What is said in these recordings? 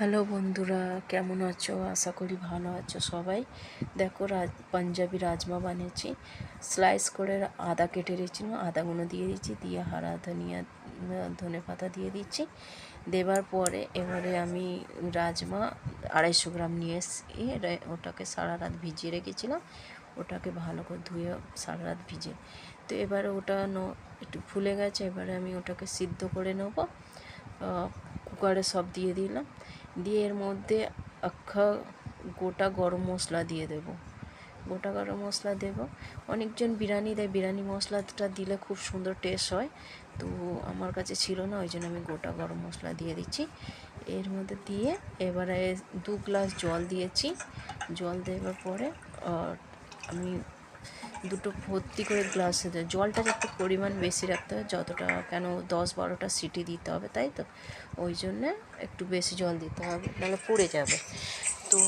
Hello বন্ধুরা, কেমন আছো? আশা করি ভালো আছো সবাই। দেখো, পাঞ্জাবি রাজমা বানিয়েছি। স্লাইস করে আদা কেটে রেখেছিলাম, আদাগুলো দিয়ে দিচ্ছি, দিয়ে হারা ধনিয়া ধনে পাতা দিয়ে দিচ্ছি। দেওয়ার পরে এবারে আমি রাজমা 250 গ্রাম নিয়ে এসে ওটাকে সারা রাত ভিজিয়ে রেখেছিলাম। ওটাকে ভালো করে ধুয়ে সারা রাত ভিজে, তো এবারে ওটা একটু ফুলে গেছে। এবারে আমি ওটাকে সিদ্ধ করে নেবো। কুকারে সব দিয়ে দিলাম, দিয়ে এর মধ্যে গোটা গরম মশলা দিয়ে দেব। গোটা গরম মশলা দেব। অনেকজন বিরিয়ানি দেয়, বিরিয়ানি মশলাটা দিলে খুব সুন্দর টেস্ট হয়, তো আমার কাছে ছিল না, ওই জন্য আমি গোটা গরম মশলা দিয়ে দিচ্ছি। এর মধ্যে দিয়ে এবারে 2 গ্লাস জল দিয়েছি। জল দেওয়ার পরে আমি দুটো ভর্তি করে গ্লাসে জলটা একটু পরিমাণ বেশি রাখতে হবে, যতটা, কেন 10-12টা সিটি দিতে হবে, তাই তো ওই জন্যে একটু বেশি জল দিতে হবে, নাহলে পুড়ে যাবে। তো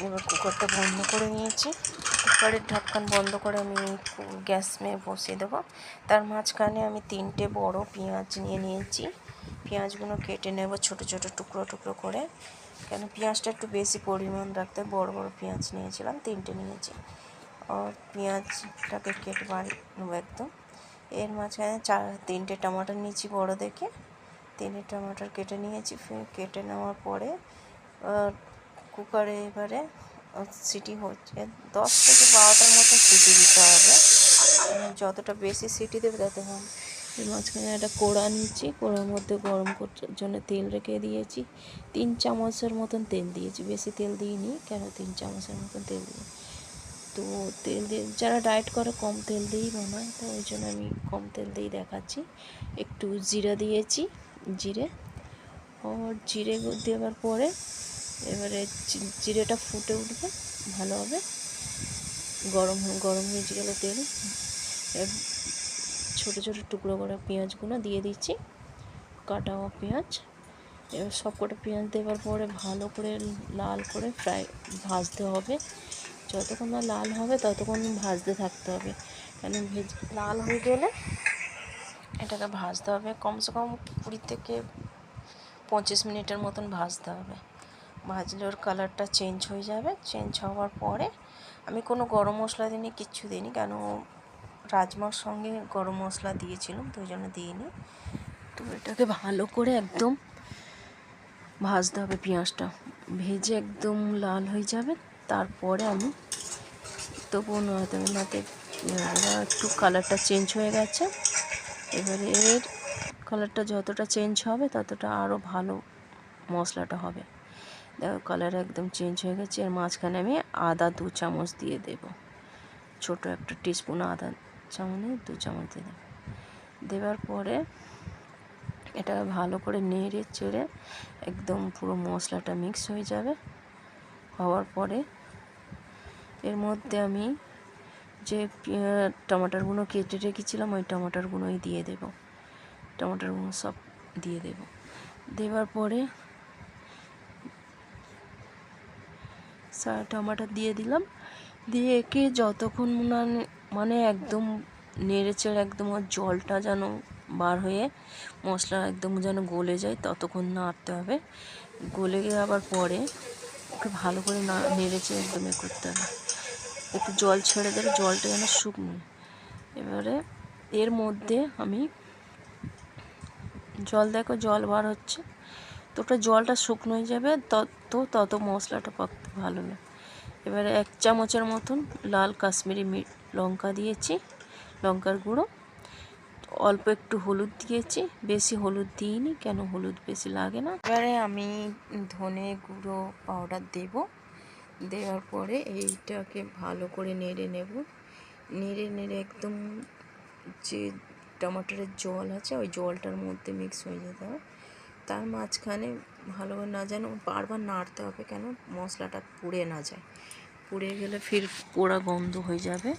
এবার কুকারটা বন্ধ করে নিয়েছি। কুকারের ঢাকন বন্ধ করে আমি গ্যাস বসিয়ে দেবো। তার মাঝখানে আমি 3টে বড় পেঁয়াজ নিয়ে নিয়েছি। পেঁয়াজগুলো কেটে নেব ছোটো ছোটো টুকরো টুকরো করে, কেন পেঁয়াজটা একটু বেশি পরিমাণ রাখতে। বড় বড় পেঁয়াজ নিয়েছিলাম, 3টে নিয়েছি। আর পেঁয়াজটাকে কেটে বাড়ি নেবো একদম। এর মাঝখানে 3টে টমাটার নিয়েছি বড় দেখে, 3টে টমাটার কেটে নিয়েছি। কেটে নেওয়ার পরে কুকারে এবারে সিটি হচ্ছে 10 থেকে 12টার মতো সিটি দিতে হবে। যতটা বেশি সিটি দেবে তত ভালো। এর মাঝখানে একটা কোড়া নিচ্ছি, কোড়ার মধ্যে গরম করার জন্য তেল রেখে দিয়েছি। 3 চামচের মতন তেল দিয়েছি, বেশি তেল দিইনি, কেন 3 চামচের মতন তেল দিই। তো তেল দিয়ে যারা ডায়েট করে কম তেল দিয়েই বানায়, তো ওই জন্য আমি কম তেল দিয়েই দেখাচ্ছি। একটু জিরা দিয়েছি, জিরে। আর জিরে দেওয়ার পরে এবারে জিরেটা ফুটে উঠবে ভালোভাবে, গরম হয়ে গেলে তেল, ছোটো ছোটো টুকরো করে পেঁয়াজগুলো দিয়ে দিচ্ছি, কাটা পেঁয়াজ। এবার সব কটা পেঁয়াজ দেওয়ার পরে ভালো করে লাল করে ভাজতে হবে। যতক্ষণ না লাল হবে ততক্ষণ ভাজতে থাকতে হবে, কেন লাল হয়ে গেলে এটাকে ভাজতে হবে কমসে কম 20 থেকে 25 মিনিটের মতন ভাজতে হবে। ভাজলে ওর কালারটা চেঞ্জ হয়ে যাবে। চেঞ্জ হওয়ার পরে আমি কোনো গরম মশলা দিইনি, কিচ্ছু দিইনি, কেন রাজমার সঙ্গে গরম মশলা দিয়েছিলাম, তো ওই জন্য দিইনি। তো এটাকে ভালো করে একদম ভাজতে হবে। পেঁয়াজটা ভেজে একদম লাল হয়ে যাবে, তারপরে আমি তবুও নাতে একটু কালারটা চেঞ্জ হয়ে গেছে। এবারে এর কালারটা যতটা চেঞ্জ হবে ততটা আরও ভালো মশলাটা হবে। দেখো কালার একদম চেঞ্জ হয়ে গেছে। এর মাঝখানে আমি আদা 2 চামচ দিয়ে দেব, ছোটো একটা টিস্পুন আদা চামচে 2 চামচ দিয়ে দেব। দেওয়ার পরে এটা ভালো করে নেড়ে চেড়ে একদম পুরো মশলাটা মিক্স হয়ে যাবে। হওয়ার পরে এর মধ্যে আমি যে টমাটারগুলো কেটে রেখেছিলাম ওই টমাটারগুলোই দিয়ে দেব। টমাটারগুলো সব দিয়ে দেব। দেওয়ার পরে টমাটার দিয়ে দিলাম, দিয়ে একে যতক্ষণ মানে একদম নেড়ে চেড়ে একদম ওর জলটা যেন বার হয়ে মশলা একদম যেন গলে যায় ততক্ষণ নাড়তে হবে। গলে যাওয়ার পরে ওকে ভালো করে নেড়ে চেড়ে একদম করতে হবে। একটু জল ছেড়ে দেবে, জলটা যেন শুকনো। এবারে এর মধ্যে আমি দেখো জল বার হচ্ছে, তো ওটা জলটা শুকনো হয়ে যাবে, তত মশলাটা পাকতে ভালো হবে। এবারে 1 চামচের মতন লাল কাশ্মীরি লঙ্কা দিয়েছি, লঙ্কার গুঁড়ো। অল্প একটু হলুদ দিয়েছি, বেশি হলুদ দিইনি, কেন হলুদ বেশি লাগে না। এবারে আমি ধনে গুঁড়ো পাউডার দেব। দেওয়ার পরে এইটাকে ভালো করে নেড়ে নেব। নেড়ে একদম যে টমাটারের জল আছে ওই জলটার মধ্যে মিক্স হয়ে যেতে হবে। তার মাঝখানে ভালো করে না যেন বারবার নাড়তে হবে, কেন মশলাটা পুড়ে না যায়। পুড়ে গেলে ফির পোড়া গন্ধ হয়ে যাবে,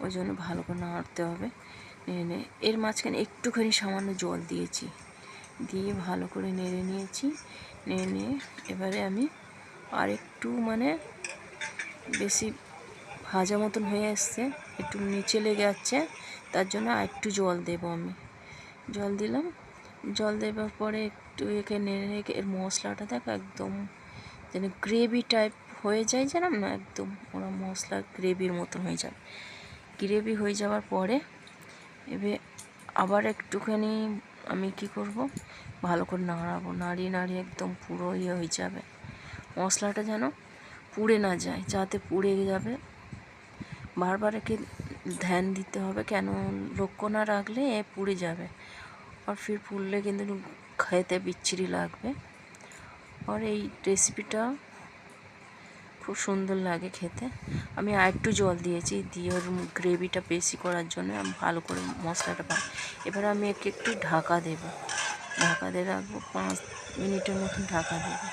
ওই জন্য ভালো করে নাড়তে হবে। এর মাঝখানে একটুখানি সামান্য জল দিয়েছি, দিয়ে ভালো করে নেড়ে নিয়েছি। নিয়ে এবারে আমি আর একটু মানে বেশি ভাজা মতন হয়ে আসছে, একটু নিচে লেগে যাচ্ছে, তার জন্য আর একটু জল দেব। আমি জল দিলাম। জল দেওয়ার পরে একটু একে নেড়ে এর মশলাটা দেখো একদম যেন গ্রেভি টাইপ হয়ে যায়, যেন না একদম ওরা মশলা গ্রেভির মতন হয়ে যাবে। গ্রেভি হয়ে যাওয়ার পরে এবার আবার একটুখানি আমি কি করব, ভালো করে নাড়াবো, নাড়িয়ে নাড়িয়ে একদম পুরো হয়ে যাবে। মশলাটা যেন পুড়ে না যায়, যাতে পুড়ে যাবে বারবার একে ধ্যান দিতে হবে, কেন লক্ষ্য না রাখলে এ পুড়ে যাবে আর ফির পুড়লে কিন্তু খেতে বিচ্ছিরি লাগবে। আর এই রেসিপিটা খুব সুন্দর লাগে খেতে। আমি আর একটু জল দিয়েছি, দিয়ে ওর গ্রেভিটা বেশি করার জন্য আমি ভালো করে মশলাটা এবার আমি একে একটু ঢাকা দেবো, ঢাকা দিয়ে রাখবো 5 মিনিটের মতন ঢাকা দেবো।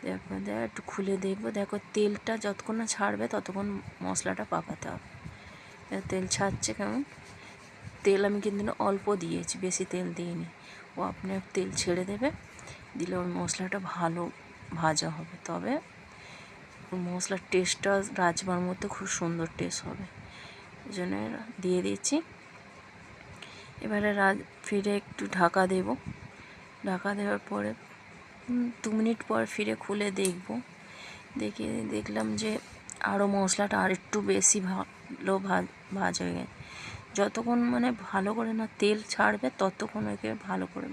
তারপর একটু খুলে দেখবো, দেখো তেলটা যতক্ষণ না ছাড়বে ততক্ষণ মশলাটা পাকাতে হবে। তেল ছাড়ছে কেমন, তেল আমি কিন্তু অল্প দিয়েছি, বেশি তেল দিইনি। ও আপনি তেল ছেড়ে দেবে, দিলে ওর মশলাটা ভালো ভাজা হবে, তবে মশলার টেস্টটা রাজমার মধ্যে খুব সুন্দর টেস্ট হবে। এই জন্য দিয়ে দিচ্ছি। এবারে ফিরে একটু ঢাকা দেব, ঢাকা দেওয়ার পরে 2 মিনিট পর ফিরে খুলে দেখব, দেখলাম যে আরও মশলাটা আর একটু বেশি ভালো ভাজা হয়ে গেছে। যতক্ষণ মানে ভালো করে না তেল ছাড়বে ততক্ষণ একে ভালো করে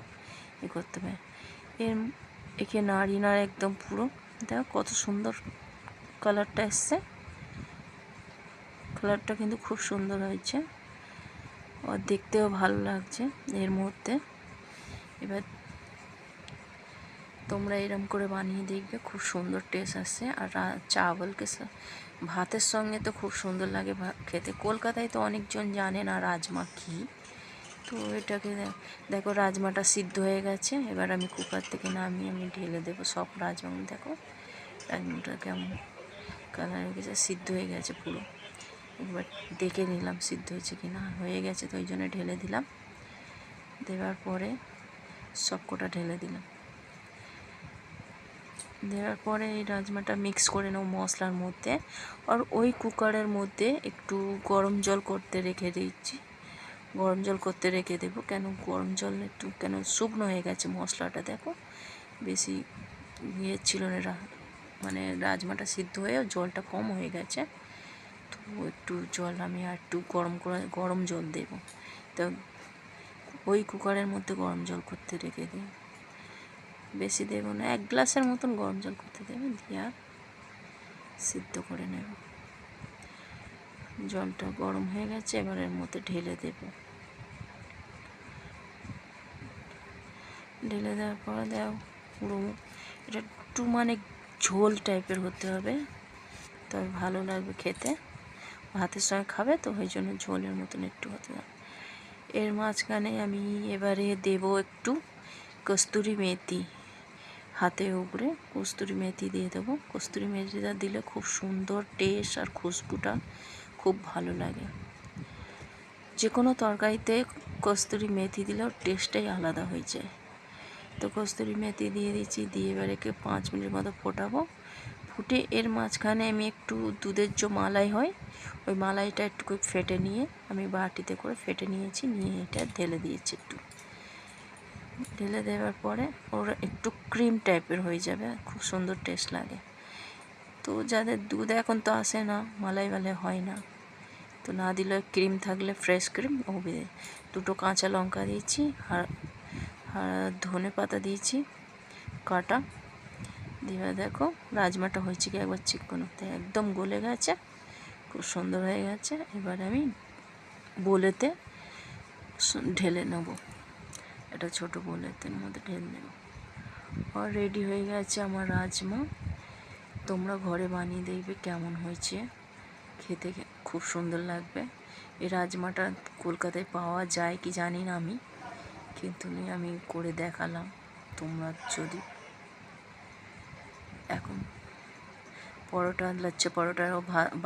করতে হবে। একে নাড়িয়ে নাড়ে একদম পুরো, দেখো কত সুন্দর কালারটা এসছে, কালারটা কিন্তু খুব সুন্দর হয়েছে, আর দেখতেও ভালো লাগছে এর মধ্যে। এবার তোমরা এরম করে বানিয়ে দেখবে, খুব সুন্দর টেস্ট আসছে। আর চাওয়ালকে ভাতের সঙ্গে তো খুব সুন্দর লাগে খেতে। কলকাতায় তো অনেকজন জানে না রাজমা কী, তো এটাকে দেখো রাজমাটা সিদ্ধ হয়ে গেছে। এবার আমি কুকার থেকে নামিয়ে আমি ঢেলে দেবো সব রাজমা। দেখো রাজমাটা কেমন কালার হয়ে গেছে, সিদ্ধ হয়ে গেছে পুরো। একবার দেখে নিলাম সিদ্ধ হয়েছে কি না, হয়ে গেছে তো ওই জন্য ঢেলে দিলাম। দেওয়ার পরে সবকটা ঢেলে দিলাম, দেওয়ার পরে এই রাজমাটা মিক্স করে নেব মশলার মধ্যে। আর ওই কুকারের মধ্যে একটু গরম জল করতে রেখে দিচ্ছি, গরম জল করতে রেখে দেবো। কেন গরম জল একটু কেন শুকনো হয়ে গেছে মশলাটা, দেখো বেশি ইয়ে ছিল না, মানে রাজমাটা সিদ্ধ হয়ে জলটা কম হয়ে গেছে। তো একটু জল আমি আর একটু গরম জল দেবো। তো ওই কুকারের মধ্যে গরম জল করতে রেখে দিই, বেশি দেবো না, 1 গ্লাসের মতন গরম জল করতে দেবে, দিয়ে আর সিদ্ধ করে নেব। জলটা গরম হয়ে গেছে, এবার এর মধ্যে ঢেলে দেব। ঢেলে দেওয়ার পরে দাও পুরো এটা একটু মানে ঝোল টাইপের হতে হবে, তবে ভালো লাগবে খেতে, ভাতের সঙ্গে খাবে তো ওই জন্য ঝোলের মতন একটু হতে হবে। এর মাঝখানে আমি এবারে দেব একটু কস্তুরি মেথি, হাতে উপরে কস্তুরি মেথি দিয়ে দেবো। কস্তুরি মেথিটা দিলে খুব সুন্দর টেস্ট আর খুশবুটা খুব ভালো লাগে। যে কোনো তরকারিতে কস্তুরি মেথি দিলেও টেস্টটাই আলাদা হয়ে যায়। তো কস্তুরি মেথি দিয়ে দিচ্ছি, দিয়ে এবারে 5 মিনিট মতো ফোটাবো। ফুটে এর মাঝখানে আমি একটু দুধের যে মালাই হয়, ওই মালাইটা একটু ফেটে নিয়ে আমি বাটিতে করে ফেটে নিয়েছি, নিয়ে এটা ঢেলে দিয়েছি। একটু ঢেলে দেওয়ার পরে ওরা একটু ক্রিম টাইপের হয়ে যাবে, খুব সুন্দর টেস্ট লাগে। তো যাদের দুধ এখন তো আসে না, মালাই হয় না, তো না দিলে ক্রিম থাকলে ফ্রেশ ক্রিম ও দুটো কাঁচা লঙ্কা দিয়েছি, আর ধনে পাতা দিয়েছি কাটা। দিয়ে দেখো রাজমাটা হয়েছে কি একবার চেক করতে, একদম গলে গেছে, খুব সুন্দর হয়ে গেছে। এবার আমি বোলেতে ঢেলে নেব, এটা ছোটো বোলেতের মধ্যে ঢেলে নেব। আর রেডি হয়ে গেছে আমার রাজমা। তোমরা ঘরে বানিয়ে দেখবে কেমন হয়েছে, খেতে খুব সুন্দর লাগবে। এই রাজমাটা কলকাতায় পাওয়া যায় কি জানি না আমি, কিন্তু আমি করে দেখালাম। তোমরা যদি এখন পরোটা, লচ্ছা পরোটাও